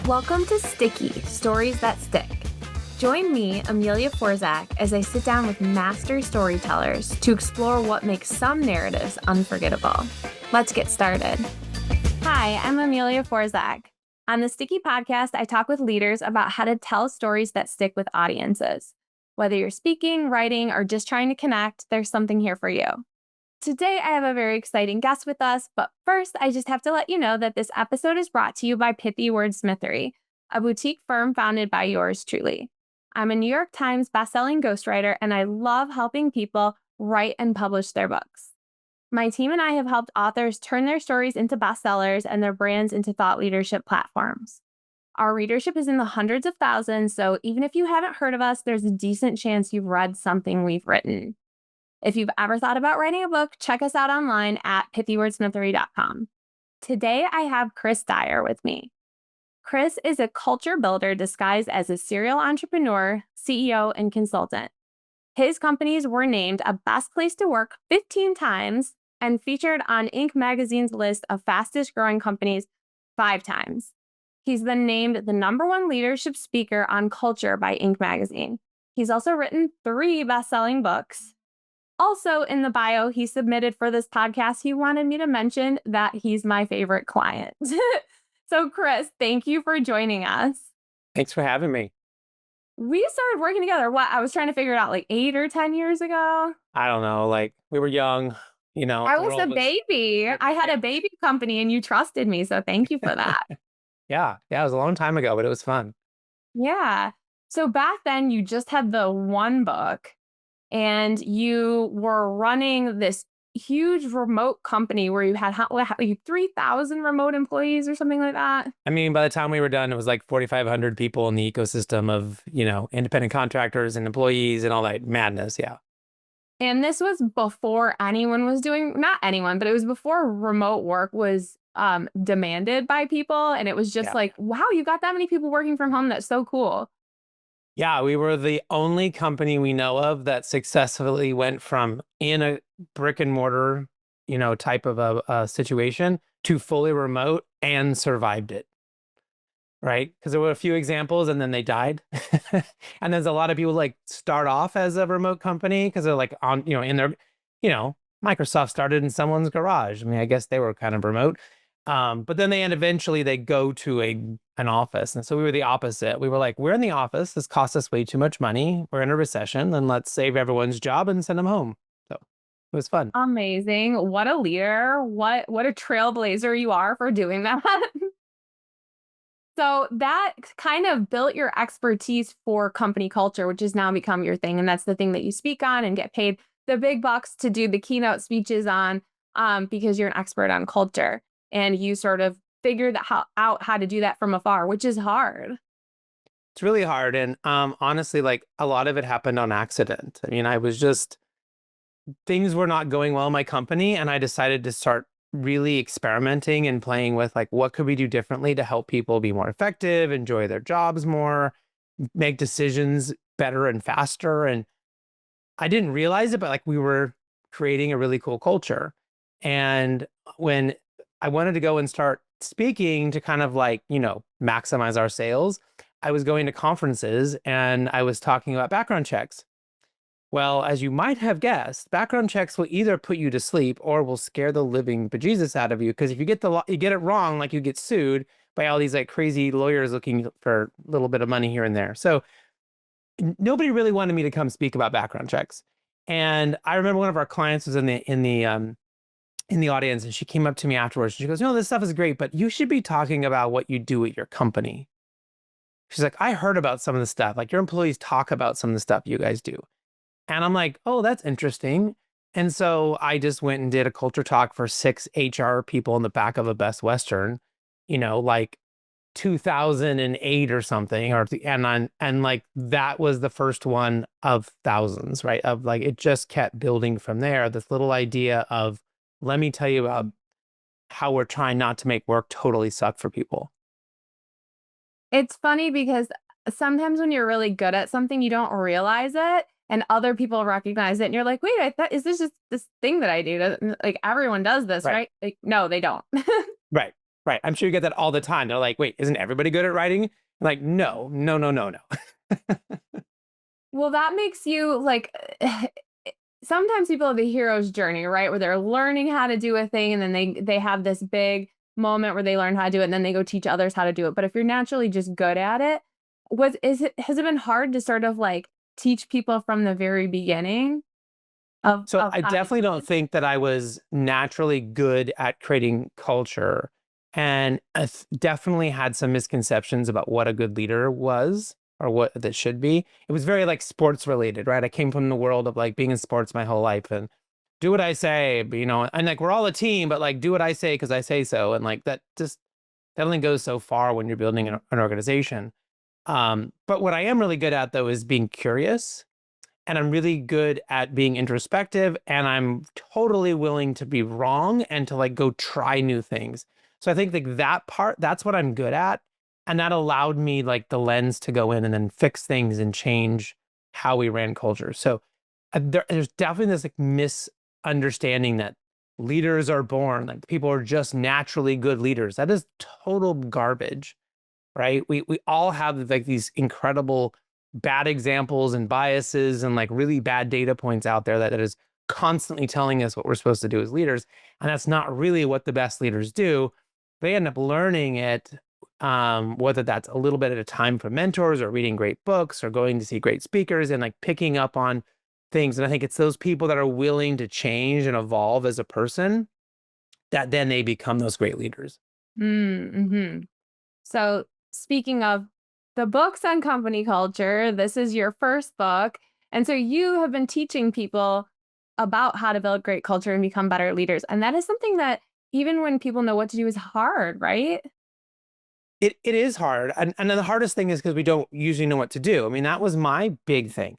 Welcome to Sticky, Stories That Stick. Join me, Amelia Forzak, as I sit down with master storytellers to explore what makes some narratives unforgettable. Let's get started. Hi, I'm Amelia Forzak. On the Sticky podcast, I talk with leaders about how to tell stories that stick with audiences. Whether you're speaking, writing, or just trying to connect, there's something here for you. Today, I have a very exciting guest with us, but first, I just have to let you know that this episode is brought to you by Pithy Wordsmithery, a boutique firm founded by yours truly. I'm a New York Times bestselling ghostwriter, and I love helping people write and publish their books. My team and I have helped authors turn their stories into bestsellers and their brands into thought leadership platforms. Our readership is in the hundreds of thousands, so even if you haven't heard of us, there's a decent chance you've read something we've written. If you've ever thought about writing a book, check us out online at pithywordsmithery.com. Today, I have Chris Dyer with me. Chris is a culture builder disguised as a serial entrepreneur, CEO, and consultant. His companies were named a best place to work 15 times and featured on Inc. magazine's list of fastest growing companies 5 times. He's been named the #1 leadership speaker on culture by Inc. magazine. He's also written 3 best-selling books. Also, in the bio he submitted for this podcast, he wanted me to mention that he's my favorite client. So, Chris, thank you for joining us. Thanks for having me. We started working together, I was trying to figure it out, like 8 or 10 years ago? I don't know, like, we were young, I was a baby. I had a baby company, and you trusted me, so thank you for that. Yeah, it was a long time ago, but it was fun. Yeah. So back then, you just had the one book. And you were running this huge remote company where you had like 3,000 remote employees or something like that. I mean, by the time we were done, it was like 4,500 people in the ecosystem of, independent contractors and employees and all that madness. Yeah. And this was before anyone was doing, not anyone, but it was before remote work was demanded by people. And it was just like, wow, you got that many people working from home. That's so cool. Yeah, we were the only company we know of that successfully went from in a brick and mortar, type of a situation to fully remote and survived it. Right? Because there were a few examples and then they died. And there's a lot of people like start off as a remote company because they're like on, in their, Microsoft started in someone's garage. I mean, I guess they were kind of remote. But then eventually they go to an office. And so we were the opposite. We were like, we're in the office. This costs us way too much money. We're in a recession. Then let's save everyone's job and send them home. So it was fun. Amazing. What a leader. What a trailblazer you are for doing that. So that kind of built your expertise for company culture, which has now become your thing. And that's the thing that you speak on and get paid the big bucks to do the keynote speeches on because you're an expert on culture. And you sort of figured out how to do that from afar, which is hard. It's really hard. And honestly, like a lot of it happened on accident. I mean, things were not going well in my company. And I decided to start really experimenting and playing with like, what could we do differently to help people be more effective, enjoy their jobs more, make decisions better and faster. And I didn't realize it, but like we were creating a really cool culture. And when I wanted to go and start speaking to kind of like, maximize our sales, I was going to conferences and I was talking about background checks. Well, as you might have guessed, background checks will either put you to sleep or will scare the living bejesus out of you. Because if you get it wrong, like you get sued by all these like crazy lawyers looking for a little bit of money here and there. So nobody really wanted me to come speak about background checks. And I remember one of our clients was in the audience, and she came up to me afterwards. She goes, this stuff is great, but you should be talking about what you do at your company. She's like, I heard about some of the stuff. Like your employees talk about some of the stuff you guys do. And I'm like, oh, that's interesting. And so I just went and did a culture talk for 6 HR people in the back of a Best Western, like 2008 or something, and like that was the first one of thousands, right? Of like, it just kept building from there. This little idea of, let me tell you about how we're trying not to make work totally suck for people. It's funny because sometimes when you're really good at something, you don't realize it. And other people recognize it. And you're like, wait, is this just this thing that I do? Like everyone does this, right? Like, no, they don't. Right. Right. I'm sure you get that all the time. They're like, wait, isn't everybody good at writing? I'm like, no, no, no, no, no. Well, that makes you like sometimes people have the hero's journey, right? Where they're learning how to do a thing and then they have this big moment where they learn how to do it and then they go teach others how to do it. But if you're naturally just good at it, has it been hard to sort of like teach people from the very beginning So of I how to definitely do don't it? think that I was naturally good at creating culture. And I definitely had some misconceptions about what a good leader was or what that should be. It was very like sports related, right? I came from the world of like being in sports my whole life and do what I say, but, and like we're all a team, but like do what I say because I say so. And like that only goes so far when you're building an organization. But what I am really good at though is being curious, and I'm really good at being introspective, and I'm totally willing to be wrong and to like go try new things. So I think like that part, that's what I'm good at. And that allowed me like the lens to go in and then fix things and change how we ran culture. So there's definitely this like misunderstanding that leaders are born, like people are just naturally good leaders. That is total garbage, right? We all have like these incredible bad examples and biases and like really bad data points out there that is constantly telling us what we're supposed to do as leaders. And that's not really what the best leaders do. They end up learning it, whether that's a little bit at a time from mentors or reading great books or going to see great speakers and like picking up on things. And I think it's those people that are willing to change and evolve as a person that then they become those great leaders. Mm-hmm. So, speaking of the books on company culture, this is your first book. And so you have been teaching people about how to build great culture and become better leaders. And that is something that even when people know what to do is hard, right? It is hard. And then the hardest thing is because we don't usually know what to do. I mean, that was my big thing.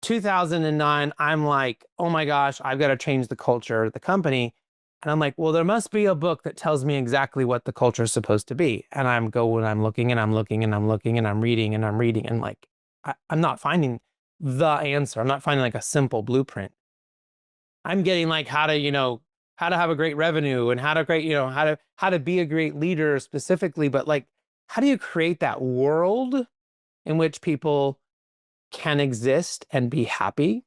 2009, I'm like, oh my gosh, I've got to change the culture of the company. And I'm like, well, there must be a book that tells me exactly what the culture is supposed to be. And I'm looking and I'm looking and I'm looking and I'm reading and I'm reading. And like, I'm not finding the answer. I'm not finding like a simple blueprint. I'm getting like how to have a great revenue and how to create, how to be a great leader specifically. But like, how do you create that world in which people can exist and be happy?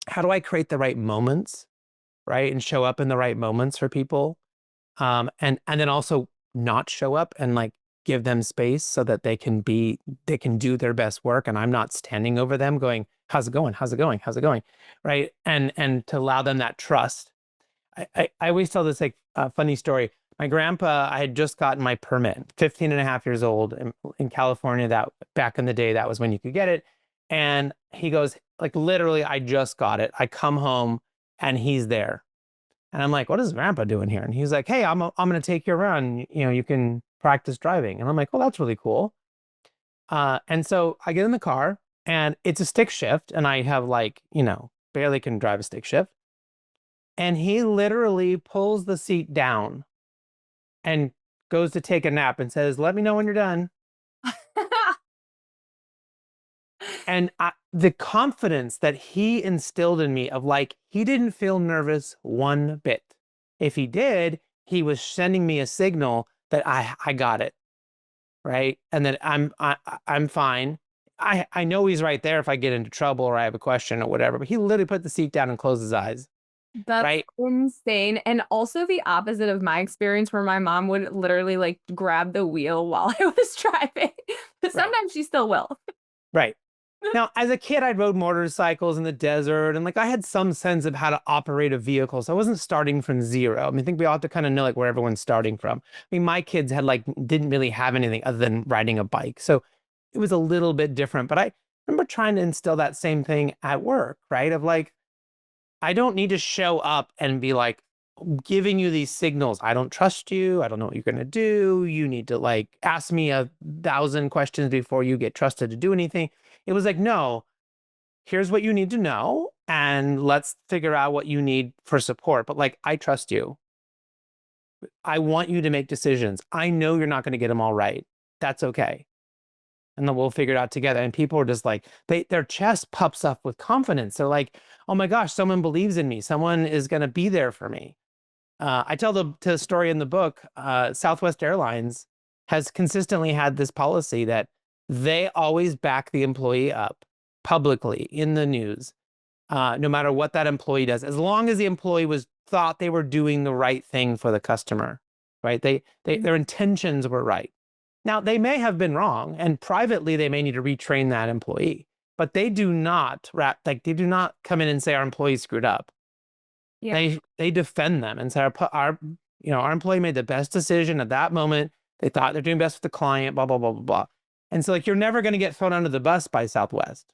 How do I create the right moments, right? And show up in the right moments for people. And then also not show up and like give them space so that they can do their best work. And I'm not standing over them going, how's it going? How's it going? How's it going? Right. And to allow them that trust. I always tell this like funny story. My grandpa, I had just gotten my permit, 15 and a half years old in California. That back in the day, that was when you could get it. And he goes, like, literally, I just got it. I come home and he's there. And I'm like, what is grandpa doing here? And he's like, hey, I'm going to take you around. You can practice driving. And I'm like, well, that's really cool. And so I get in the car and it's a stick shift. And I have like, barely can drive a stick shift. And he literally pulls the seat down and goes to take a nap and says, let me know when you're done. And the confidence that he instilled in me of like, he didn't feel nervous one bit. If he did, he was sending me a signal that I got it, right? And that I'm fine. I know he's right there if I get into trouble or I have a question or whatever, but he literally put the seat down and closed his eyes, That's right? insane. And also the opposite of my experience where my mom would literally like grab the wheel while I was driving. But Right. sometimes she still will. Right. Now, as a kid, I rode motorcycles in the desert and like I had some sense of how to operate a vehicle. So I wasn't starting from zero. I mean, I think we all have to kind of know like where everyone's starting from. I mean, my kids had like didn't really have anything other than riding a bike. So it was a little bit different. But I remember trying to instill that same thing at work, right? Of like, I don't need to show up and be like giving you these signals. I don't trust you. I don't know what you're going to do. You need to like ask me 1,000 questions before you get trusted to do anything. It was like, no, here's what you need to know. And let's figure out what you need for support. But like, I trust you. I want you to make decisions. I know you're not going to get them all right. That's okay. And then we'll figure it out together. And people are just like, their chest puffs up with confidence. They're like, oh my gosh, someone believes in me. Someone is going to be there for me. I tell the story in the book. Southwest Airlines has consistently had this policy that they always back the employee up publicly in the news, no matter what that employee does, as long as the employee thought they were doing the right thing for the customer, right? Their intentions were right. Now, they may have been wrong, and privately they may need to retrain that employee, but they do not they do not come in and say our employee screwed up. Yeah. They defend them and say our employee made the best decision at that moment. They thought they're doing best for the client, blah, blah, blah, blah, blah. And so you're never going to get thrown under the bus by Southwest.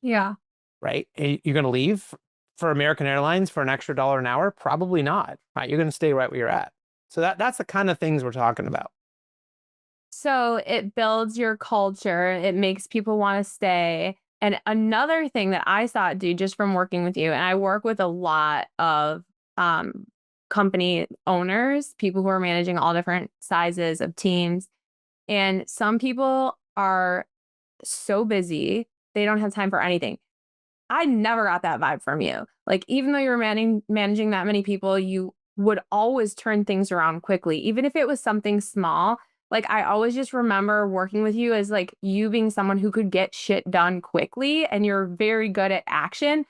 Yeah. Right? You're going to leave for American Airlines for an extra $1 an hour? Probably not. Right? You're going to stay right where you're at. So that's the kind of things we're talking about. So it builds your culture. It makes people want to stay. And another thing that I saw it do just from working with you, and I work with a lot of company owners, people who are managing all different sizes of teams. And some people are so busy, they don't have time for anything. I never got that vibe from you. Like, even though you're managing that many people, you would always turn things around quickly, even if it was something small. Like, I always just remember working with you as like you being someone who could get shit done quickly, and you're very good at action.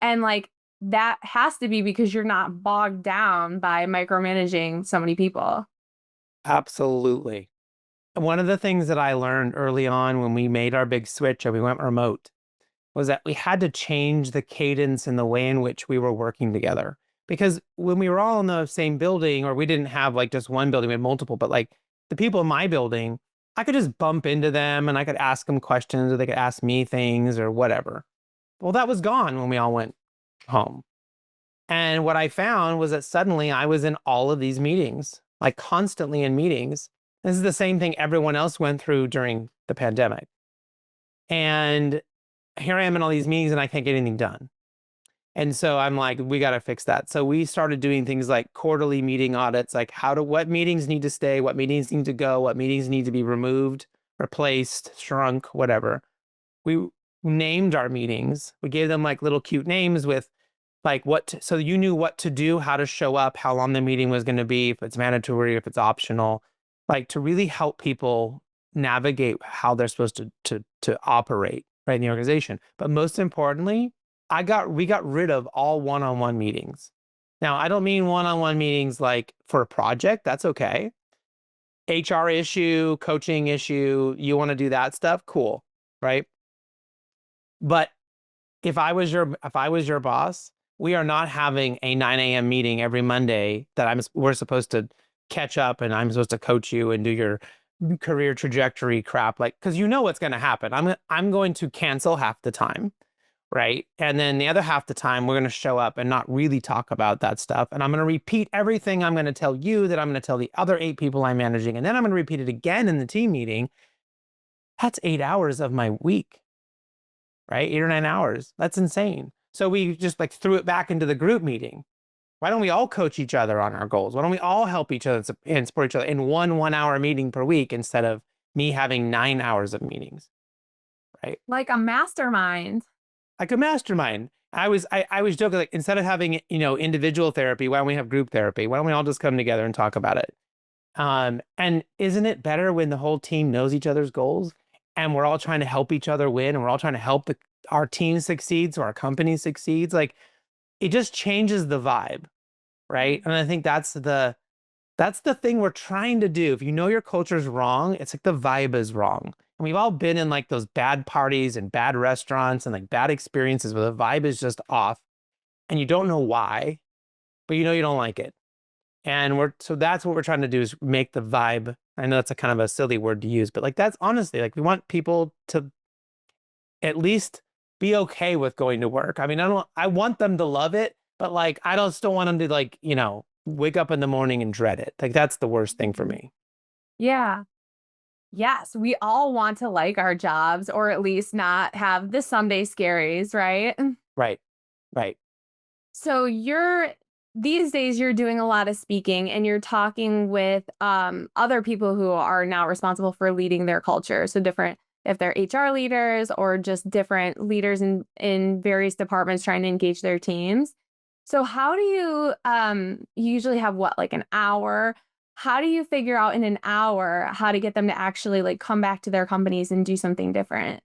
And like, that has to be because you're not bogged down by micromanaging so many people. Absolutely. One of the things that I learned early on when we made our big switch and we went remote was that we had to change the cadence and the way in which we were working together. Because when we were all in the same building, or we didn't have like just one building, we had multiple, but like the people in my building, I could just bump into them and I could ask them questions, or they could ask me things or whatever. Well, that was gone when we all went home. And what I found was that suddenly I was in all of these meetings, like constantly in meetings. This is the same thing everyone else went through during the pandemic. And here I am in all these meetings and I can't get anything done. And so I'm like, we got to fix that. So we started doing things like quarterly meeting audits, like what meetings need to stay, what meetings need to go, what meetings need to be removed, replaced, shrunk, whatever. We named our meetings. We gave them like little cute names with like so you knew what to do, how to show up, how long the meeting was going to be, if it's mandatory, if it's optional, like to really help people navigate how they're supposed to operate right in the organization. But most importantly, we got rid of all one-on-one meetings. Now, I don't mean one-on-one meetings like for a project. That's okay. HR issue, coaching issue, you want to do that stuff? Cool, right? But if I was your boss, we are not having a 9 a.m. meeting every Monday that we're supposed to catch up and I'm supposed to coach you and do your career trajectory crap, like, because you know what's going to happen. I'm going to cancel half the time, right? And then the other half the time we're going to show up and not really talk about that stuff. And I'm going to repeat everything I'm going to tell you that I'm going to tell the other 8 people I'm managing. And then I'm going to repeat it again in the team meeting. That's 8 hours of my week, right? 8 or 9 hours. That's insane. So we just like threw it back into the group meeting. Why don't we all coach each other on our goals? Why don't we all help each other and support each other in one hour meeting per week instead of me having 9 hours of meetings, right? Like a mastermind. Like a mastermind. I was joking, like, instead of having, individual therapy, why don't we have group therapy? Why don't we all just come together and talk about it? And isn't it better when the whole team knows each other's goals and we're all trying to help each other win and we're all trying to help our team succeed so our company succeeds? Like, it just changes the vibe, right? And I think that's the thing we're trying to do. If you know your culture's wrong, it's like the vibe is wrong. And we've all been in like those bad parties and bad restaurants and like bad experiences where the vibe is just off and you don't know why, but you know you don't like it. And so that's what we're trying to do, is make the vibe. I know that's a kind of a silly word to use, but like, that's honestly, like, we want people to at least be okay with going to work. I mean, I want them to love it, but like, I don't still want them to like, wake up in the morning and dread it. Like, that's the worst thing for me. Yeah. Yes, we all want to like our jobs, or at least not have the someday scaries, right? Right. Right. So these days you're doing a lot of speaking and you're talking with other people who are now responsible for leading their culture. So different, if they're HR leaders or just different leaders in various departments trying to engage their teams. So how do you you usually have what, like an hour? How do you figure out in an hour how to get them to actually like come back to their companies and do something different?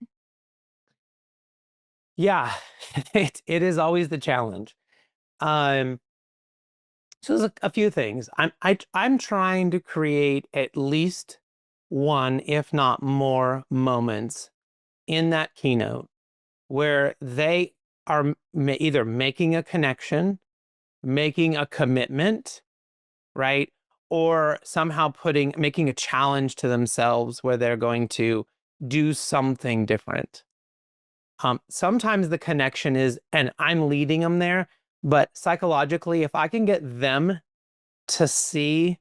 Yeah, it is always the challenge. Um, so there's a few things. I'm trying to create at least one, if not more, moments in that keynote where they are either making a connection, making a commitment, right? Or somehow making a challenge to themselves where they're going to do something different. Sometimes the connection is, and I'm leading them there, but psychologically, if I can get them to see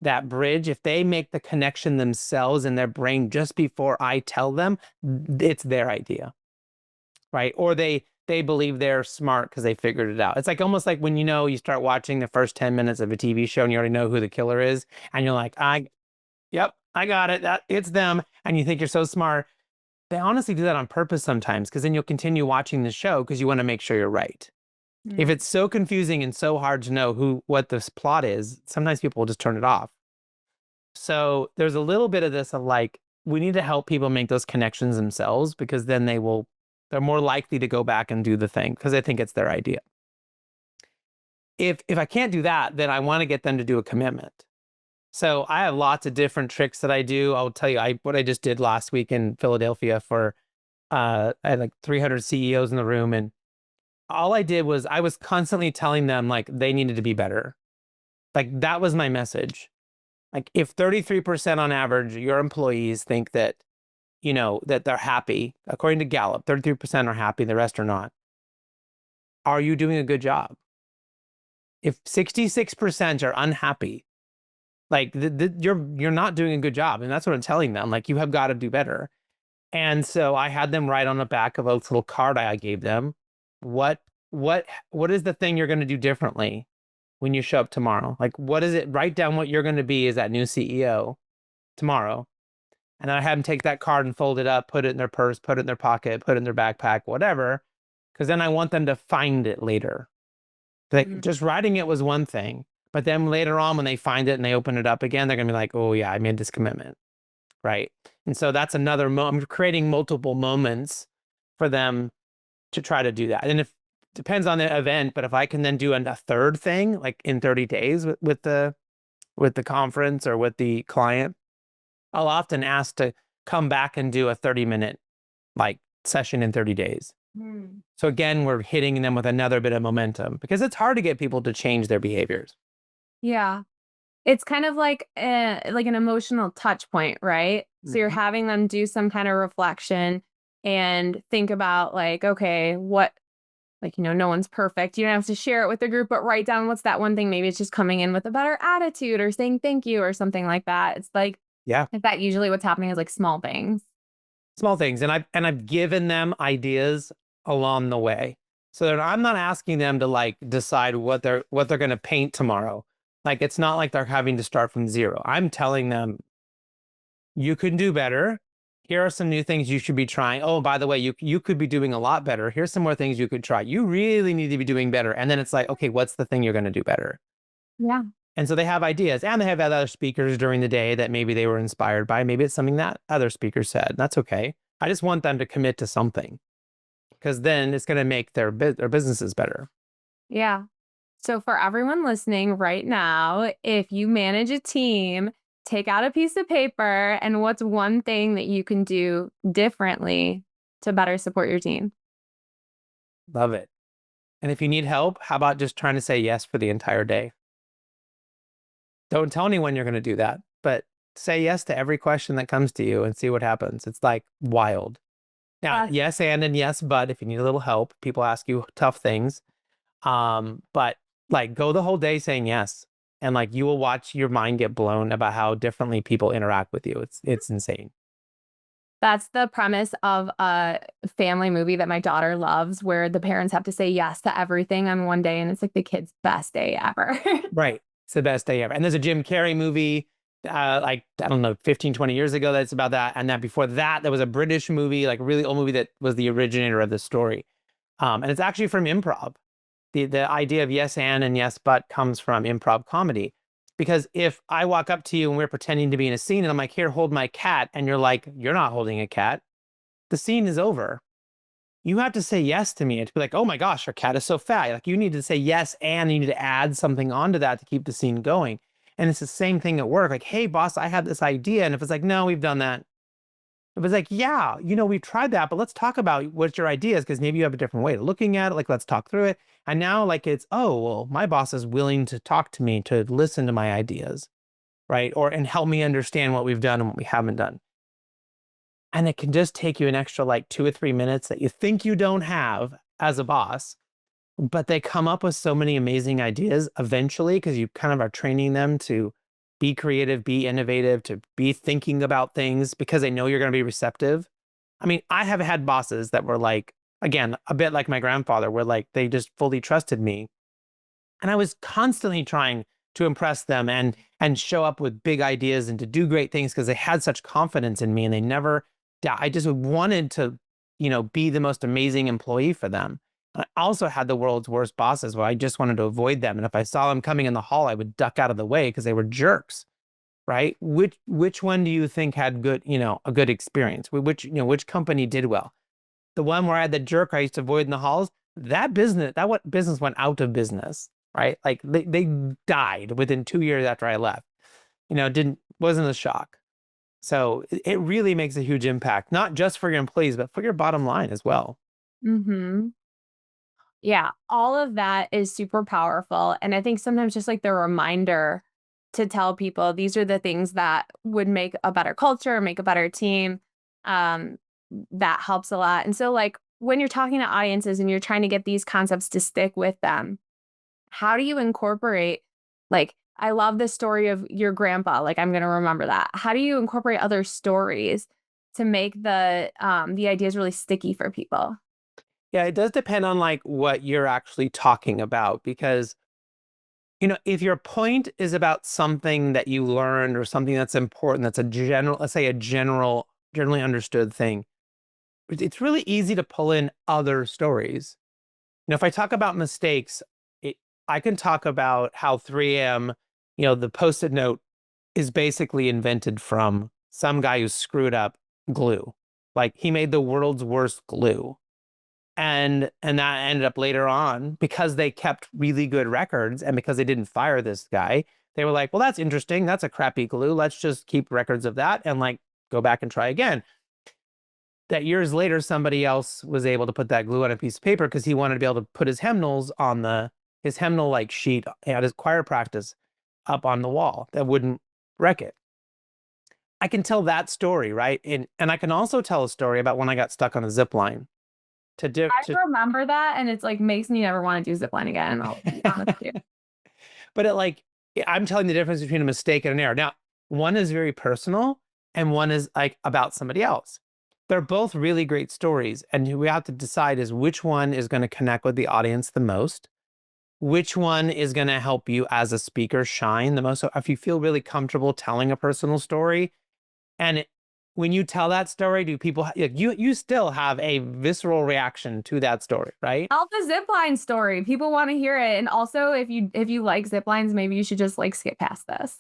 that bridge, if they make the connection themselves in their brain just before I tell them, it's their idea, right? Or they believe they're smart because they figured it out. It's like almost like when you start watching the first 10 minutes of a TV show and you already know who the killer is, and you're like, yep, I got it. It's them. And you think you're so smart. They honestly do that on purpose sometimes because then you'll continue watching the show because you want to make sure you're right. If Mm. it's so confusing and so hard to know what this plot is, sometimes people will just turn it off. So there's a little bit of this of like, we need to help people make those connections themselves because then they're more likely to go back and do the thing because they think it's their idea. If I can't do that, then I want to get them to do a commitment. So I have lots of different tricks that I do. I'll tell you what I just did last week in Philadelphia for I had like 300 CEOs in the room, and all I did was I was constantly telling them like they needed to be better. Like that was my message. Like if 33% on average your employees think that that they're happy, according to Gallup, 33% are happy, the rest are not. Are you doing a good job? If 66% are unhappy, like you're not doing a good job, and that's what I'm telling them. Like you have got to do better. And so I had them write on the back of a little card I gave them, what what is the thing you're going to do differently when you show up tomorrow? Like what is it? Write down what you're going to be as that new CEO tomorrow. And then I had them take that card and fold it up, put it in their purse, put it in their pocket, put it in their backpack, whatever. Because then I want them to find it later. Like Mm. just writing it was one thing, but then later on when they find it and they open it up again, they're gonna be like, oh yeah, I made this commitment, right? And so that's another I'm creating multiple moments for them to try to do that. And if depends on the event, but if I can then do a third thing like in 30 days with the conference or with the client, I'll often ask to come back and do a 30-minute like session in 30 days. Mm. So again, we're hitting them with another bit of momentum because it's hard to get people to change their behaviors. Yeah. It's kind of like an emotional touch point, right? So you're Mhm. having them do some kind of reflection and think about like, okay, what like, no one's perfect. You don't have to share it with the group, but write down what's that one thing. Maybe it's just coming in with a better attitude or saying thank you or something like that. It's Yeah, like that usually what's happening is like small things. small things, and I've given them ideas along the way, so that I'm not asking them to like decide what they're going to paint tomorrow. Like it's not like they're having to start from zero. I'm telling them you can do better. Here are some new things you should be trying. Oh, by the way, you could be doing a lot better. Here's some more things you could try. You really need to be doing better. And then it's like, okay, what's the thing you're going to do better? Yeah. And so they have ideas, and they have other speakers during the day that maybe they were inspired by. Maybe it's something that other speakers said. That's okay. I just want them to commit to something because then it's going to make their businesses better. Yeah. So, for everyone listening right now, if you manage a team, take out a piece of paper and what's one thing that you can do differently to better support your team? Love it. And if you need help, how about just trying to say yes for the entire day? Don't tell anyone you're going to do that, but say yes to every question that comes to you and see what happens. It's like wild. Now, That's yes, and yes, but if you need a little help, people ask you tough things. But like go the whole day saying yes. And like you will watch your mind get blown about how differently people interact with you. It's insane. that's the premise of a family movie that my daughter loves, where the parents have to say yes to everything on one day, and it's like the kid's best day ever. Right. It's the best day ever. And there's a Jim Carrey movie, like, I don't know, 15, 20 years ago that's about that. And that before that, there was a British movie, like a really old movie that was the originator of the story. And it's actually from improv. The idea of yes and yes but comes from improv comedy. Because if I walk up to you and we're pretending to be in a scene and I'm like, here, hold my cat, and you're like, you're not holding a cat, the scene is over. You have to say yes to me and to be like, oh my gosh, our cat is so fat. Like, you need to say yes and you need to add something onto that to keep the scene going. And it's the same thing at work. Like, hey, boss, I have this idea. And if it's like, no, we've done that. It was like, yeah, we've tried that, but let's talk about what your idea is, because maybe you have a different way of looking at it. Like, let's talk through it. And now, like, it's, oh, well, my boss is willing to talk to me, to listen to my ideas, right? And help me understand what we've done and what we haven't done. And it can just take you an extra like 2 or 3 minutes that you think you don't have as a boss, but they come up with so many amazing ideas eventually, because you kind of are training them to be creative, be innovative, to be thinking about things because they know you're going to be receptive. I mean, I have had bosses that were like, again, a bit like my grandfather, where like they just fully trusted me. And I was constantly trying to impress them and show up with big ideas and to do great things because they had such confidence in me, and they never, I just wanted to, be the most amazing employee for them. I also had the world's worst bosses where I just wanted to avoid them. And if I saw them coming in the hall, I would duck out of the way because they were jerks, right? Which one do you think had good, a good experience? Which company did well? The one where I had the jerk I used to avoid in the halls, that business went out of business, right? Like they died within 2 years after I left. Wasn't a shock. So it really makes a huge impact, not just for your employees, but for your bottom line as well. Mm-hmm. Yeah, all of that is super powerful. And I think sometimes just like the reminder to tell people these are the things that would make a better culture, make a better team, that helps a lot. And so like when you're talking to audiences and you're trying to get these concepts to stick with them, how do you incorporate, like, I love the story of your grandpa, like I'm going to remember that. How do you incorporate other stories to make the ideas really sticky for people? Yeah, it does depend on like what you're actually talking about, because if your point is about something that you learned or something that's important, that's a general, let's say generally understood thing, it's really easy to pull in other stories. If I talk about mistakes, I can talk about how 3M, the Post-it note is basically invented from some guy who screwed up glue. Like, he made the world's worst glue. And that ended up later on, because they kept really good records and because they didn't fire this guy, they were like, well, that's interesting. That's a crappy glue. Let's just keep records of that and like go back and try again. That years later, somebody else was able to put that glue on a piece of paper because he wanted to be able to put his hymnals on his hymnal like sheet at his choir practice up on the wall that wouldn't wreck it. I can tell that story, right? And I can also tell a story about when I got stuck on a zip line. I remember that, and it's like makes me never want to do zip line again. I'll be honest with you. But I'm telling the difference between a mistake and an error. Now, one is very personal and one is like about somebody else. They're both really great stories. And we have to decide is which one is going to connect with the audience the most, which one is going to help you as a speaker shine the most. So if you feel really comfortable telling a personal story, and when you tell that story, do people, you still have a visceral reaction to that story, right? Tell the zipline story. People want to hear it. And also, if you like zip lines, maybe you should just like skip past this.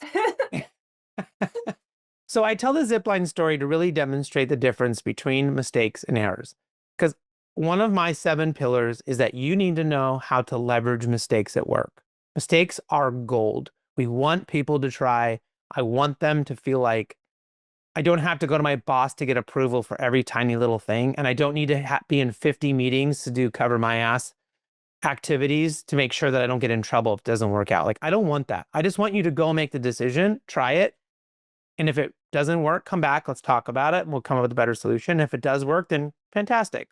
So I tell the zipline story to really demonstrate the difference between mistakes and errors. Because one of my 7 pillars is that you need to know how to leverage mistakes at work. Mistakes are gold. We want people to try. I want them to feel like I don't have to go to my boss to get approval for every tiny little thing. And I don't need to be in 50 meetings to do cover my ass activities to make sure that I don't get in trouble if it doesn't work out. Like, I don't want that. I just want you to go make the decision, try it. And if it doesn't work, come back, let's talk about it, and we'll come up with a better solution. If it does work, then fantastic.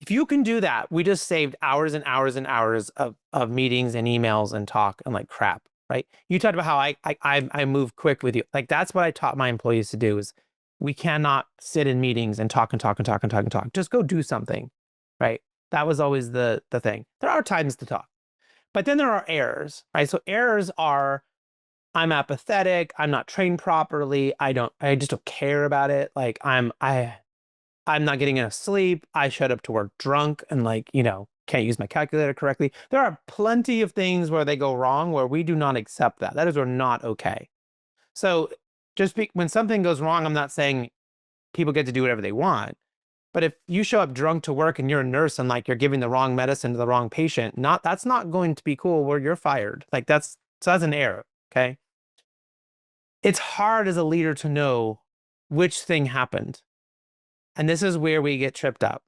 If you can do that, we just saved hours and hours and hours of meetings and emails and talk and like crap, right? You talked about how I move quick with you. Like, that's what I taught my employees to do is we cannot sit in meetings and talk and talk and talk and talk and talk. Just go do something, right? That was always the thing. There are times to talk, but then there are errors, right? So errors are, I'm apathetic, I'm not trained properly, I just don't care about it. Like I'm not getting enough sleep, I showed up to work drunk and like, can't use my calculator correctly. There are plenty of things where they go wrong where we do not accept that. That is not okay. So when something goes wrong, I'm not saying people get to do whatever they want. But if you show up drunk to work and you're a nurse and like you're giving the wrong medicine to the wrong patient, that's not going to be cool where you're fired. Like that's an error. Okay. It's hard as a leader to know which thing happened. And this is where we get tripped up.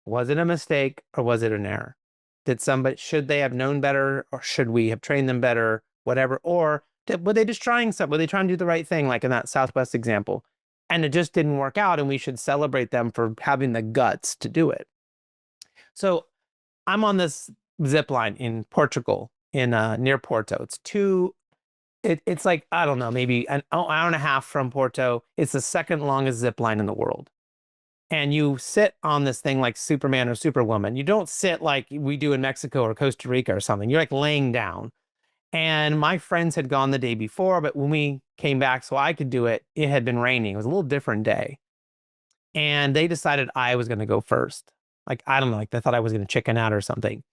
Was it a mistake or was it an error? Should they have known better, or should we have trained them better? Whatever. Or were they just trying something? Were they trying to do the right thing? Like in that Southwest example, and it just didn't work out, and we should celebrate them for having the guts to do it. So I'm on this zip line in Portugal, near Porto. It's like, I don't know, maybe an hour and a half from Porto. It's the second longest zip line in the world. And you sit on this thing like Superman or Superwoman. You don't sit like we do in Mexico or Costa Rica or something. You're like laying down. And my friends had gone the day before, but when we came back so I could do it, it had been raining. It was a little different day. And they decided I was going to go first. Like, I don't know, like they thought I was going to chicken out or something.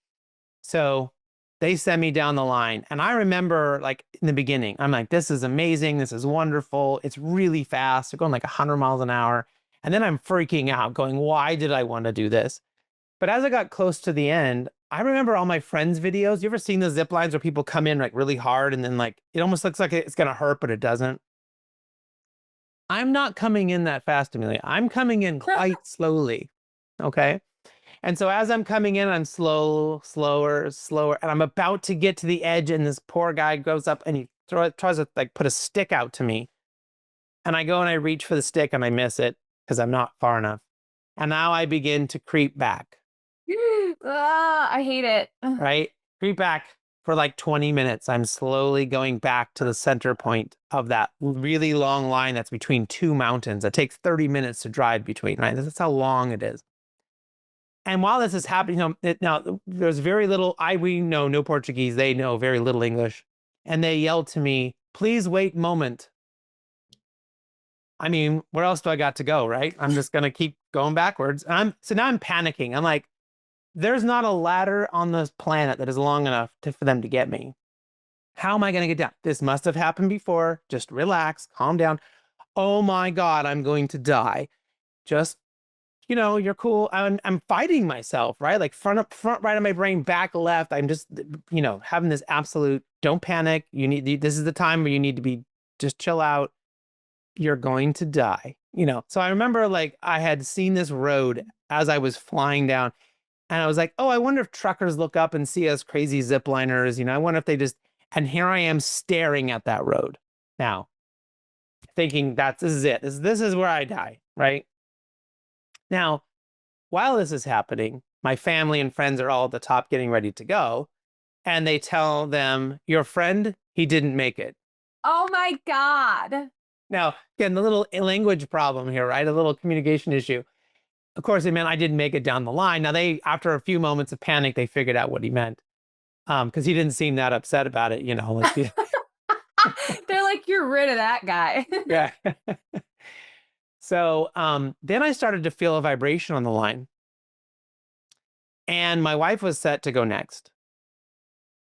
So they sent me down the line. And I remember like in the beginning, I'm like, this is amazing. This is wonderful. It's really fast. They're going like 100 miles an hour. And then I'm freaking out going, why did I want to do this? But as I got close to the end, I remember all my friends' videos. You ever seen the zip lines where people come in like really hard and then like, it almost looks like it's going to hurt, but it doesn't? I'm not coming in that fast, Amelia. I'm coming in quite slowly. Okay. And so as I'm coming in, I'm slower, and I'm about to get to the edge, and this poor guy goes up and he tries to like put a stick out to me. And I go and I reach for the stick and I miss it because I'm not far enough. And now I begin to creep back. I hate it. Right? Creep back for like 20 minutes. I'm slowly going back to the center point of that really long line that's between two mountains. It takes 30 minutes to drive between, right? That's how long it is. And while this is happening, now there's very little, we know no Portuguese, they know very little English. And they yelled to me, please wait a moment. I mean, where else do I got to go, right? I'm just going to keep going backwards. So now I'm panicking. I'm like, there's not a ladder on this planet that is long enough for them to get me. How am I going to get down? This must have happened before. Just relax, calm down. Oh my God, I'm going to die. Just, you're cool. I'm fighting myself, right? Like front right of my brain, back left. I'm just, having this absolute, don't panic. This is the time where you need to be, just chill out. You're going to die, So I remember like I had seen this road as I was flying down, and I was like, oh, I wonder if truckers look up and see us crazy zipliners, I wonder if they just, and here I am staring at that road now, thinking this is it. This is where I die, right? Now, while this is happening, my family and friends are all at the top getting ready to go, and they tell them, your friend, he didn't make it. Oh my God. Now, again, the little language problem here, right? A little communication issue. Of course, it meant I didn't make it down the line. Now, after a few moments of panic, they figured out what he meant. Because he didn't seem that upset about it, Like They're like, you're rid of that guy. Yeah. So then I started to feel a vibration on the line. And my wife was set to go next.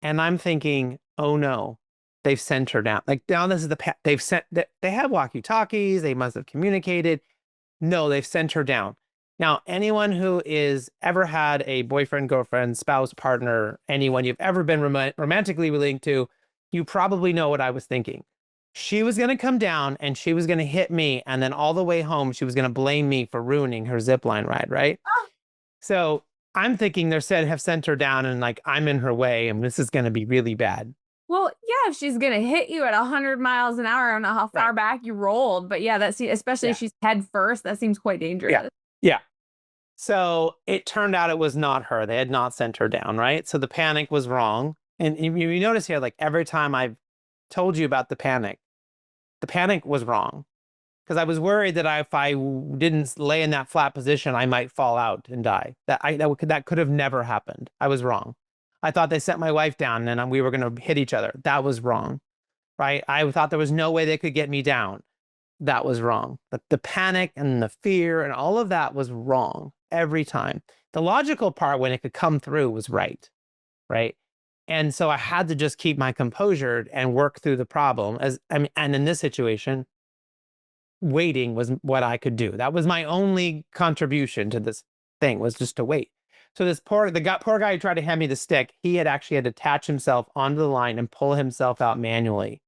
And I'm thinking, oh no. They've sent her down. Like now this is they have walkie-talkies. They must have communicated. No, they've sent her down. Now, anyone who is ever had a boyfriend, girlfriend, spouse, partner, anyone you've ever been romantically linked to, you probably know what I was thinking. She was going to come down and she was going to hit me. And then all the way home, she was going to blame me for ruining her zipline ride, right? Oh. So I'm thinking have sent her down and like I'm in her way and this is going to be really bad. Well, yeah, if she's going to hit you at 100 miles an hour, I don't know how far back you rolled, but yeah, especially if she's head first, that seems quite dangerous. Yeah. So it turned out it was not her. They had not sent her down, right? So the panic was wrong. And you notice here, like every time I've told you about the panic was wrong. Because I was worried that if I didn't lay in that flat position, I might fall out and die. That could have never happened. I was wrong. I thought they sent my wife down and we were going to hit each other. That was wrong, right? I thought there was no way they could get me down. That was wrong. The panic and the fear and all of that was wrong every time. the logical part, when it could come through, was right. And so I had to just keep my composure and work through the problem. And in this situation, waiting was what I could do. That was my only contribution to this thing, was just to wait. So poor guy who tried to hand me the stick, he had to attach himself onto the line and pull himself out manually,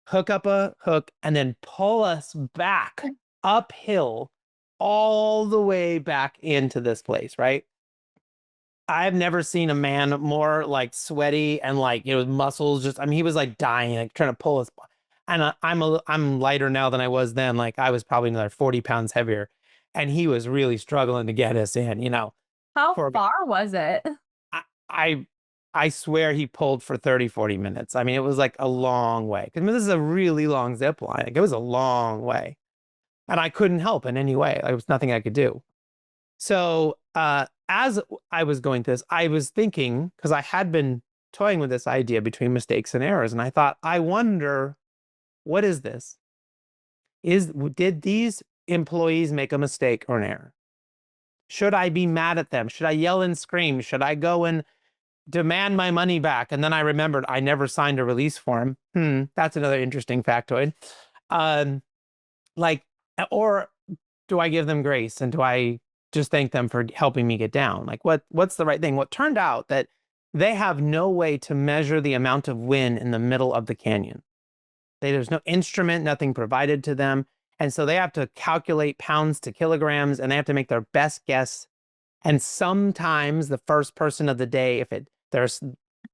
hook up a hook, and then pull us back uphill all the way back into this place, right? I've never seen a man more like sweaty and like, muscles just, he was like dying, like trying to pull us. And I'm lighter now than I was then. Like I was probably another 40 pounds heavier, and he was really struggling to get us in, How far was it? I swear he pulled for 30, 40 minutes. It was like a long way. Because this is a really long zip line. Like, it was a long way. And I couldn't help in any way. There was nothing I could do. So as I was going through this, I was thinking, because I had been toying with this idea between mistakes and errors. And I thought, I wonder, what is this? Did these employees make a mistake or an error? Should I be mad at them? Should I yell and scream? Should I go and demand my money back? And then I remembered I never signed a release form. That's another interesting factoid. Or do I give them grace, and do I just thank them for helping me get down? Like, what's the right thing? Well, it turned out that they have no way to measure the amount of wind in the middle of the canyon. There's no instrument, nothing provided to them. And so they have to calculate pounds to kilograms, and they have to make their best guess. And sometimes the first person of the day, there's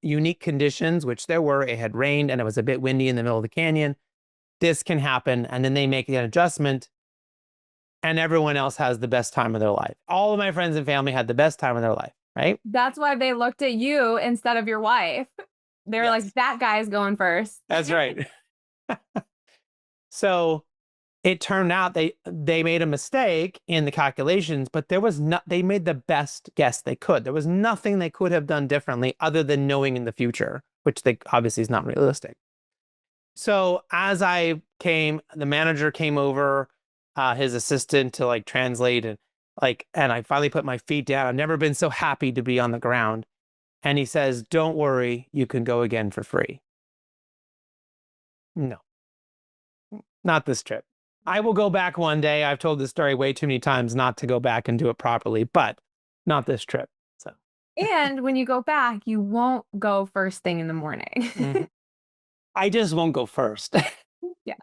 unique conditions, which there were, it had rained and it was a bit windy in the middle of the canyon, this can happen. And then they make an adjustment, and everyone else has the best time of their life. All of my friends and family had the best time of their life, right? That's why they looked at you instead of your wife. They were like, that guy's going first. That's right. So it turned out they made a mistake in the calculations, but they made the best guess they could. There was nothing they could have done differently other than knowing in the future, which obviously is not realistic. So as the manager came over, his assistant to like translate, and I finally put my feet down. I've never been so happy to be on the ground. And he says, "Don't worry, you can go again for free." No, not this trip. I will go back one day. I've told this story way too many times not to go back and do it properly, but not this trip. So. And when you go back, you won't go first thing in the morning. Mm-hmm. I just won't go first. Yeah.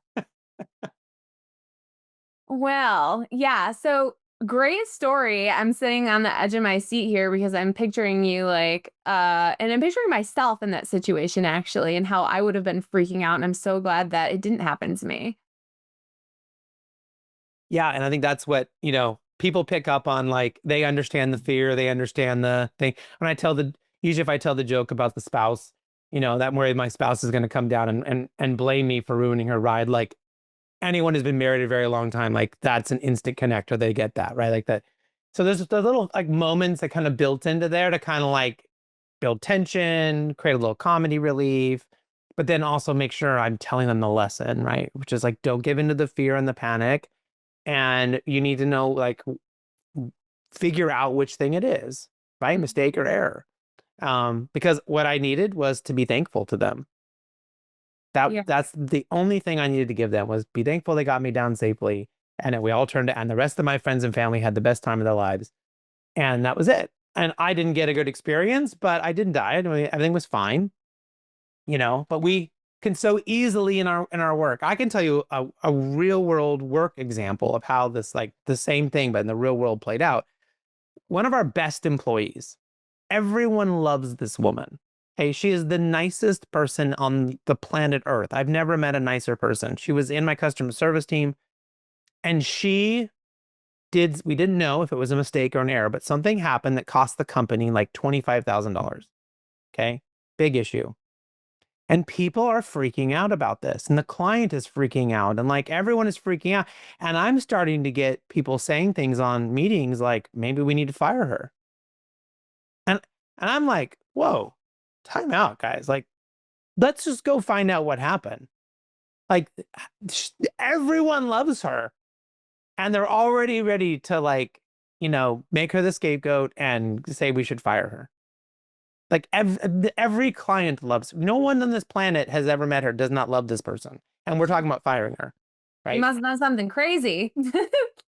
Well, yeah. So great story. I'm sitting on the edge of my seat here because I'm picturing you and I'm picturing myself in that situation actually, and how I would have been freaking out. And I'm so glad that it didn't happen to me. Yeah. And I think that's what, people pick up on, like, they understand the fear, they understand the thing. Usually if I tell the joke about the spouse, that worry my spouse is going to come down and blame me for ruining her ride. Like, anyone who's been married a very long time, like, that's an instant connector. They get that, right? Like that. So there's the little like moments that kind of built into there to kind of like build tension, create a little comedy relief, but then also make sure I'm telling them the lesson, right? Which is like, don't give into the fear and the panic. And you need to know, like, figure out which thing it is, right? Mistake or error. Because what I needed was to be thankful to them. That's the only thing I needed to give them, was be thankful they got me down safely. And we all turned, and the rest of my friends and family had the best time of their lives. And that was it. And I didn't get a good experience, but I didn't die. Everything was fine, but we can so easily in our work. I can tell you a real world work example of how this, like, the same thing, but in the real world, played out. One of our best employees, everyone loves this woman. Hey, she is the nicest person on the planet Earth. I've never met a nicer person. She was in my customer service team, and we didn't know if it was a mistake or an error, but something happened that cost the company like $25,000. Okay. Big issue. And people are freaking out about this, and the client is freaking out, and like everyone is freaking out. And I'm starting to get people saying things on meetings like, maybe we need to fire her. And I'm like, whoa, time out, guys. Like, let's just go find out what happened. Like, everyone loves her, and they're already ready to, like, make her the scapegoat and say we should fire her. Like every client loves, no one on this planet has ever met her, does not love this person. And we're talking about firing her, You right? must have done something crazy.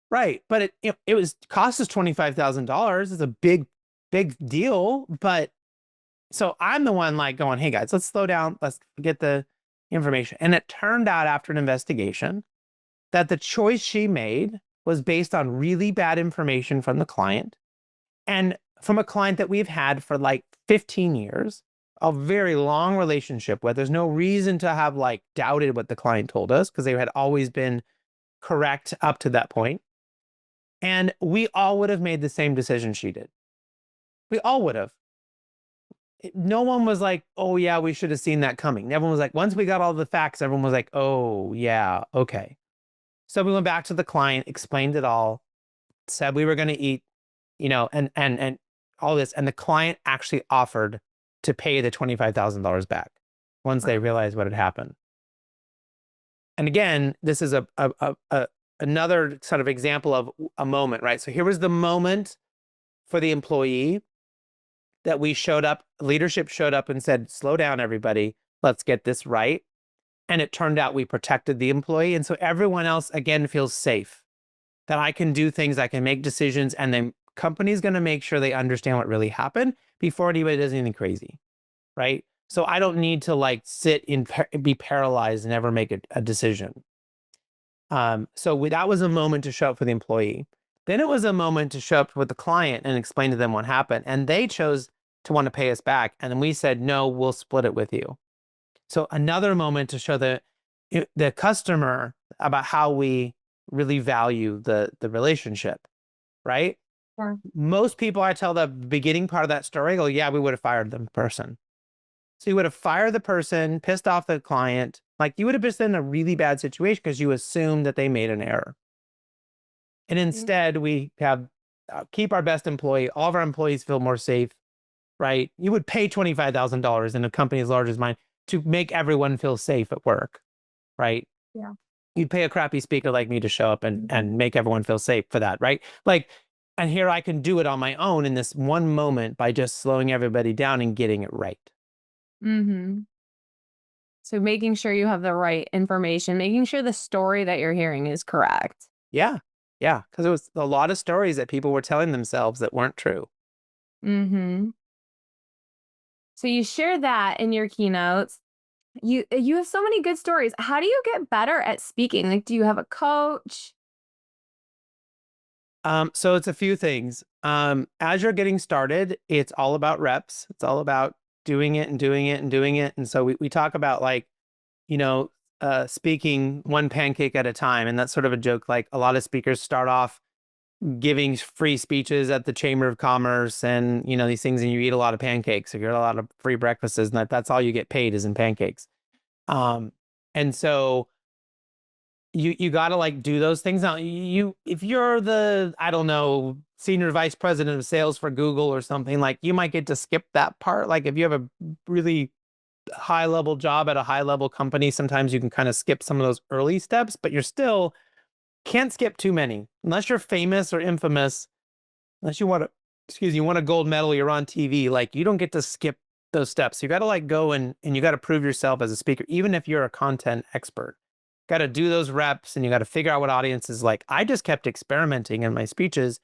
Right. But it was cost us $25,000. It's a big deal. But so I'm the one like going, hey guys, let's slow down. Let's get the information. And it turned out after an investigation that the choice she made was based on really bad information from the client and from a client that we've had for like 15 years, a very long relationship where there's no reason to have like doubted what the client told us because they had always been correct up to that point. And we all would have made the same decision she did. We all would have. No one was like, oh yeah, we should have seen that coming. Everyone was like, once we got all the facts, everyone was like, oh yeah, okay. So we went back to the client, explained it all, said we were going to eat, and all this. And the client actually offered to pay the $25,000 back once they realized what had happened. And again, this is another sort of example of a moment, right? So here was the moment for the employee that we showed up, leadership showed up and said, slow down, everybody, let's get this right. And it turned out we protected the employee. And so everyone else, again, feels safe that I can do things, I can make decisions, and the company's going to make sure they understand what really happened before anybody does anything crazy, right? So I don't need to like sit in, be paralyzed and never make a decision. So that was a moment to show up for the employee. Then it was a moment to show up with the client and explain to them what happened. And they chose to want to pay us back. And then we said, no, we'll split it with you. So another moment to show the customer about how we really value the relationship, right? Sure. Most people, I tell the beginning part of that story, go, yeah, we would have fired the person. So you would have fired the person, pissed off the client, like you would have been in a really bad situation because you assumed that they made an error. And instead we have keep our best employee, all of our employees feel more safe, right? You would pay $25,000 in a company as large as mine to make everyone feel safe at work, right? Yeah. You'd pay a crappy speaker like me to show up and make everyone feel safe for that, right? Like, and here I can do it on my own in this one moment by just slowing everybody down and getting it right. Mm-hmm. So making sure you have the right information, making sure the story that you're hearing is correct. Yeah. Yeah. Because it was a lot of stories that people were telling themselves that weren't true. Mm-hmm. So you share that in your keynotes. You have so many good stories. How do you get better at speaking? Like, do you have a coach? So it's a few things. As you're getting started, it's all about reps. It's all about doing it and doing it and doing it. And so we talk about like, speaking one pancake at a time. And that's sort of a joke. Like a lot of speakers start off giving free speeches at the Chamber of Commerce and, these things, and you eat a lot of pancakes. So you get a lot of free breakfasts, and that's all you get paid is in pancakes. And so you got to like do those things. Now if you're the, I don't know, senior vice president of sales for Google or something, like you might get to skip that part. Like if you have a really high level job at a high level company, sometimes you can kind of skip some of those early steps, but you're still can't skip too many unless you're famous or infamous, unless you want a gold medal, you're on TV. Like you don't get to skip those steps. You got to like go and you got to prove yourself as a speaker, even if you're a content expert. Got to do those reps and you got to figure out what audience is like. I just kept experimenting in my speeches.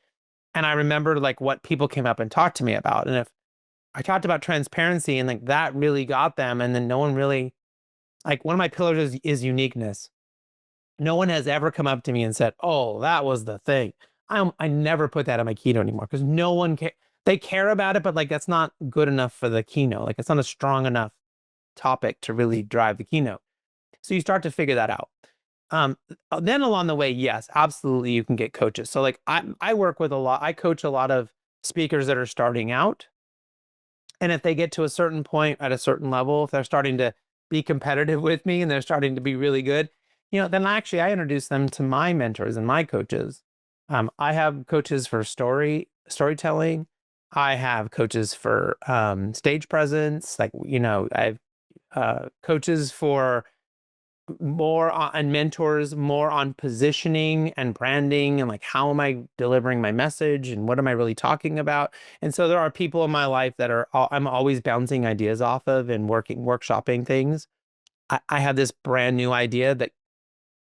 And I remember like what people came up and talked to me about. And if I talked about transparency and like that really got them, and then no one really, like one of my pillars is uniqueness. No one has ever come up to me and said, oh, that was the thing. I never put that on my keynote anymore because no one they care about it, but like that's not good enough for the keynote. Like it's not a strong enough topic to really drive the keynote. So you start to figure that out. Then along the way, yes, absolutely, you can get coaches. So like I work with I coach a lot of speakers that are starting out. And if they get to a certain point at a certain level, if they're starting to be competitive with me and they're starting to be really good, then actually I introduce them to my mentors and my coaches. I have coaches for storytelling. I have coaches for stage presence. Like, I have coaches for more on, and mentors more on positioning and branding and like how am I delivering my message and what am I really talking about. And so there are people in my life that I'm always bouncing ideas off of and workshopping things. I had this brand new idea that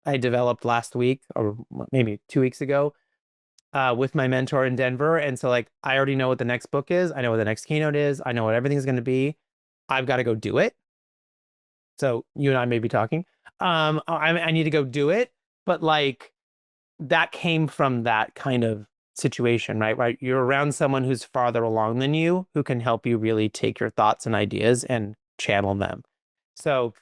I developed last week or maybe 2 weeks ago with my mentor in Denver. And so like I already know what the next book is. I know what the next keynote is. I know what everything's going to be. I've got to go do it. So you and I may be talking. I need to go do it, but like that came from that kind of situation, right? Right. You're around someone who's farther along than you, who can help you really take your thoughts and ideas and channel them. So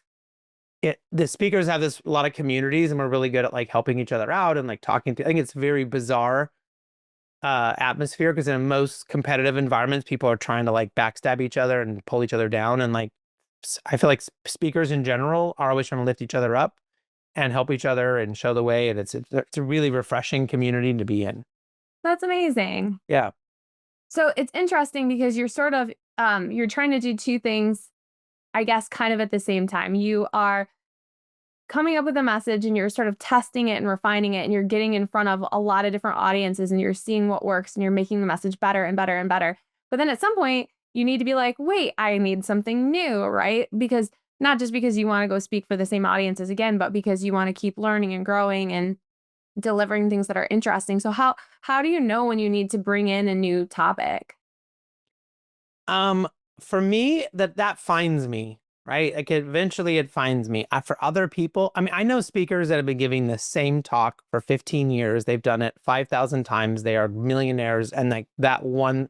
the speakers have a lot of communities, and we're really good at like helping each other out and like talking to. I think it's very bizarre atmosphere because in most competitive environments, people are trying to like backstab each other and pull each other down, and like I feel like speakers in general are always trying to lift each other up and help each other and show the way. And it's a really refreshing community to be in. That's amazing. Yeah. So it's interesting because you're sort of you're trying to do two things, I guess, kind of at the same time. You are coming up with a message and you're sort of testing it and refining it, and you're getting in front of a lot of different audiences and you're seeing what works and you're making the message better and better and better. But then at some point, you need to be like, wait, I need something new, right? Because not just because you want to go speak for the same audiences again, but because you want to keep learning and growing and delivering things that are interesting. So how do you know when you need to bring in a new topic? For me, that finds me, right? Like eventually it finds me. For other people, I mean, I know speakers that have been giving the same talk for 15 years. They've done it 5,000 times. They are millionaires. And like that one,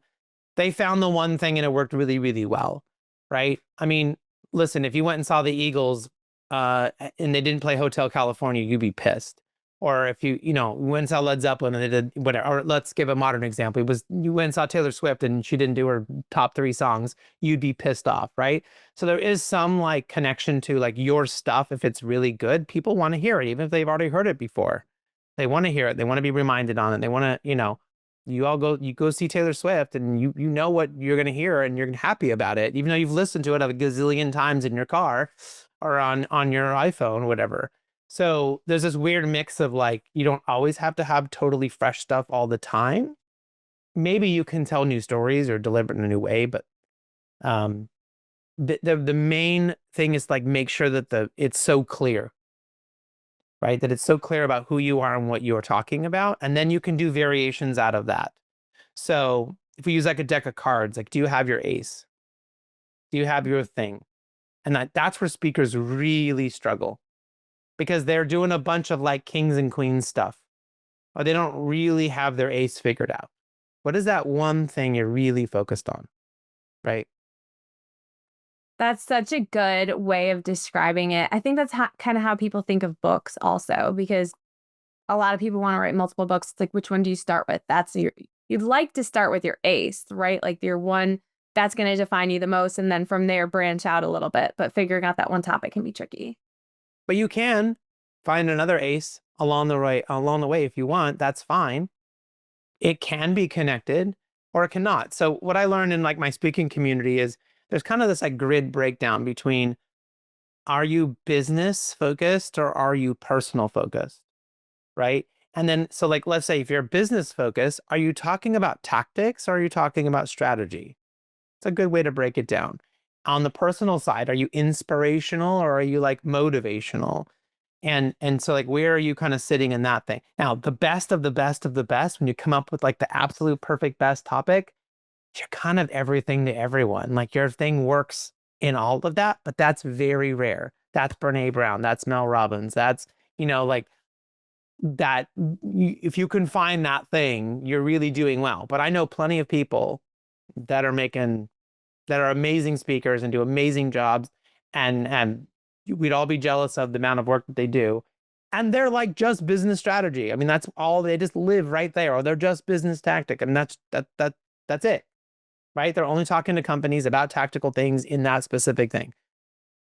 they found the one thing and it worked really, really well, right? I mean, listen, if you went and saw the Eagles and they didn't play Hotel California, you'd be pissed. Or if you went and saw Led Zeppelin and they did whatever, or let's give a modern example. It was you went and saw Taylor Swift and she didn't do her top 3 songs, you'd be pissed off, right? So there is some like connection to like your stuff. If it's really good, people want to hear it, even if they've already heard it before. They want to hear it. They want to be reminded on it. They want to, you go see Taylor Swift and you know what you're going to hear and you're happy about it, even though you've listened to it a gazillion times in your car or on your iPhone, whatever. So there's this weird mix of like, you don't always have to have totally fresh stuff all the time. Maybe you can tell new stories or deliver it in a new way, but um, the main thing is like make sure that it's so clear, right? That it's so clear about who you are and what you are talking about, and then you can do variations out of that. So if we use like a deck of cards, like do you have your ace? Do you have your thing? And that's where speakers really struggle, because they're doing a bunch of like kings and queens stuff, or they don't really have their ace figured out. What is that one thing you're really focused on, right? That's such a good way of describing it. I think that's kind of how people think of books also, because a lot of people want to write multiple books. It's like, which one do you start with? You'd like to start with your ace, right? Like your one that's going to define you the most. And then from there, branch out a little bit. But figuring out that one topic can be tricky. But you can find another ace along the way if you want. That's fine. It can be connected or it cannot. So what I learned in like my speaking community is there's kind of this like grid breakdown between, are you business focused or are you personal focused, right? And then, so like, let's say if you're business focused, are you talking about tactics or are you talking about strategy? It's a good way to break it down. On the personal side, are you inspirational or are you like motivational? And so like, where are you kind of sitting in that thing? Now, the best of the best of the best, when you come up with like the absolute perfect best topic, you're kind of everything to everyone. Like your thing works in all of that, but that's very rare. That's Brene Brown. That's Mel Robbins. That's, like that. If you can find that thing, you're really doing well. But I know plenty of people that are amazing speakers and do amazing jobs, and we'd all be jealous of the amount of work that they do. And they're like just business strategy. I mean, that's all they just live right there, or they're just business tactic. And that's it, right? They're only talking to companies about tactical things in that specific thing.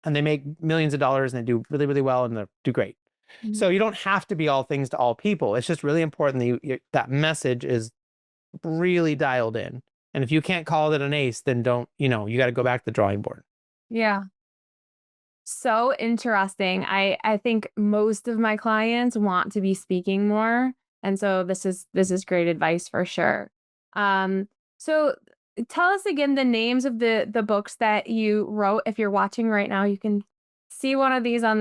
And they make millions of dollars and they do really, really well and they do great. Mm-hmm. So you don't have to be all things to all people. It's just really important that that message is really dialed in. And if you can't call it an ace, then don't, you got to go back to the drawing board. Yeah. So interesting. I think most of my clients want to be speaking more. And so this is great advice for sure. Um, so tell us again the names of the books that you wrote. If you're watching right now, you can see one of these on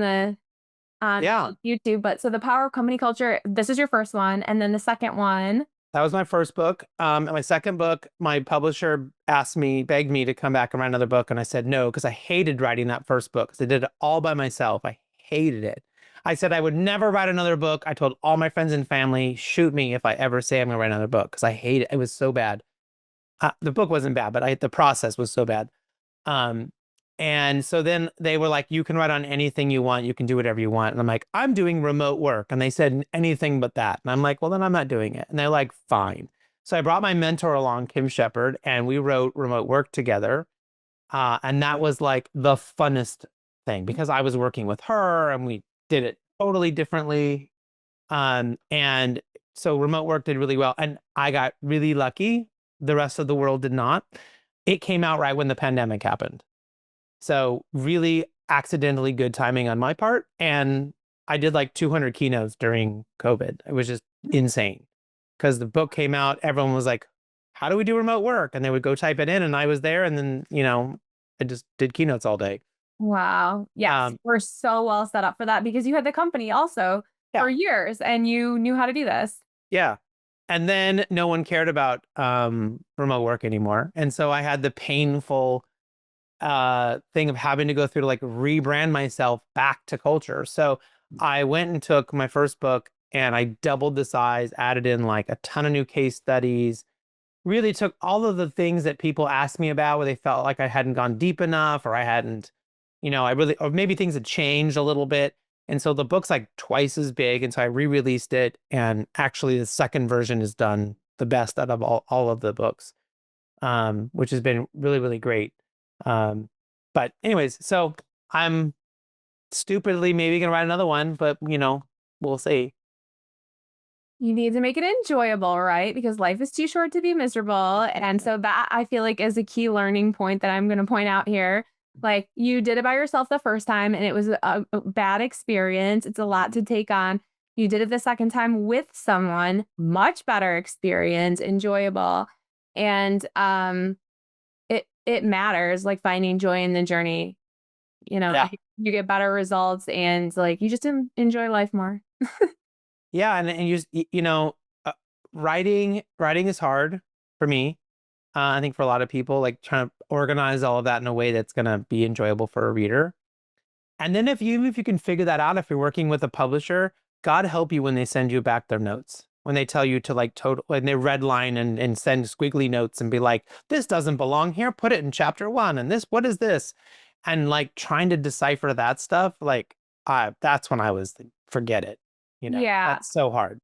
Yeah. YouTube. But so The Power of Company Culture, this is your first one. And then the second one. That was my first book. And my second book, my publisher begged me to come back and write another book. And I said no, because I hated writing that first book, because I did it all by myself. I hated it. I said I would never write another book. I told all my friends and family, shoot me if I ever say I'm going to write another book, because I hate it. It was so bad. The book wasn't bad, but the process was so bad. Um, and so then they were like, you can write on anything you want. You can do whatever you want. And I'm like, I'm doing remote work. And they said anything but that. And I'm like, well, then I'm not doing it. And they're like, fine. So I brought my mentor along, Kim Shepard, and we wrote remote work together. And that was like the funnest thing, because I was working with her and we did it totally differently. And so remote work did really well. And I got really lucky. The rest of the world did not. It came out right when the pandemic happened. So really accidentally good timing on my part. And I did like 200 keynotes during COVID. It was just insane, because the book came out. Everyone was like, how do we do remote work? And they would go type it in and I was there. And then, I just did keynotes all day. Wow. Yes. We're so well set up for that because you had the company also for years and you knew how to do this. Yeah. And then no one cared about remote work anymore. And so I had the painful thing of having to go through to like rebrand myself back to culture. So I went and took my first book and I doubled the size, added in like a ton of new case studies, really took all of the things that people asked me about where they felt like I hadn't gone deep enough, or I hadn't, or maybe things had changed a little bit. And so the book's like twice as big. And so I re-released it. And actually the second version is done the best out of all of the books, which has been really, really great. But anyways, so I'm stupidly maybe gonna write another one, but we'll see. You need to make it enjoyable, right? Because life is too short to be miserable. And so that I feel like is a key learning point that I'm going to point out here. Like you did it by yourself the first time and it was a bad experience. It's a lot to take on. You did it the second time with someone, much better experience, enjoyable. And it matters, like finding joy in the journey. Yeah. You get better results and like you just enjoy life more. Yeah, and writing is hard for me. I think for a lot of people, like trying to organize all of that in a way that's gonna be enjoyable for a reader. And then if you can figure that out, if you're working with a publisher, God help you when they send you back their notes. When they tell you to like when they redline and send squiggly notes and be like, this doesn't belong here, put it in chapter 1, and what is this? And like trying to decipher that stuff, like that's when I was forget it. Yeah. That's so hard.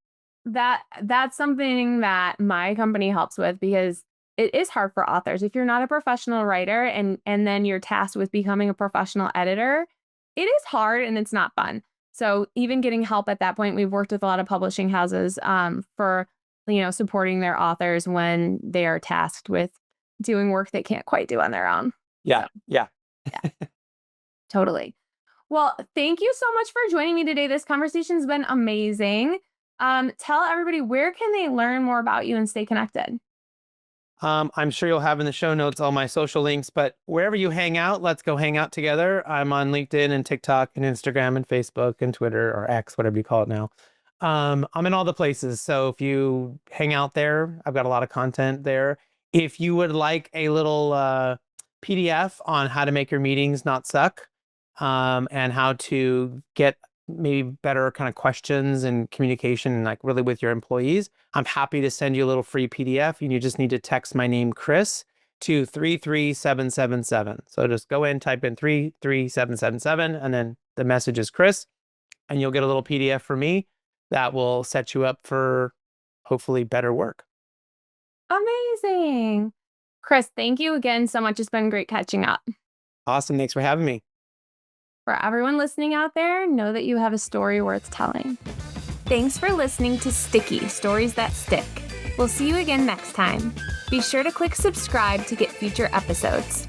That's something that my company helps with because it is hard for authors. If you're not a professional writer and then you're tasked with becoming a professional editor, it is hard and it's not fun. So even getting help at that point, we've worked with a lot of publishing houses for supporting their authors when they are tasked with doing work they can't quite do on their own. Yeah. So, yeah. Totally. Well, thank you so much for joining me today. This conversation's been amazing. Tell everybody, where can they learn more about you and stay connected? I'm sure you'll have in the show notes all my social links, but wherever you hang out, let's go hang out together. I'm on LinkedIn and TikTok and Instagram and Facebook and Twitter, or X, whatever you call it now. I'm in all the places. So if you hang out there, I've got a lot of content there. If you would like a little PDF on how to make your meetings not suck, and how to get maybe better kind of questions and communication, like really with your employees, I'm happy to send you a little free PDF. And you just need to text my name, Chris, to 33777. So just go in, type in 33777, and then the message is Chris, and you'll get a little PDF from me that will set you up for hopefully better work. Amazing. Chris, thank you again so much. It's been great catching up. Awesome. Thanks for having me. For everyone listening out there, know that you have a story worth telling. Thanks for listening to Sticky Stories That Stick. We'll see you again next time. Be sure to click subscribe to get future episodes.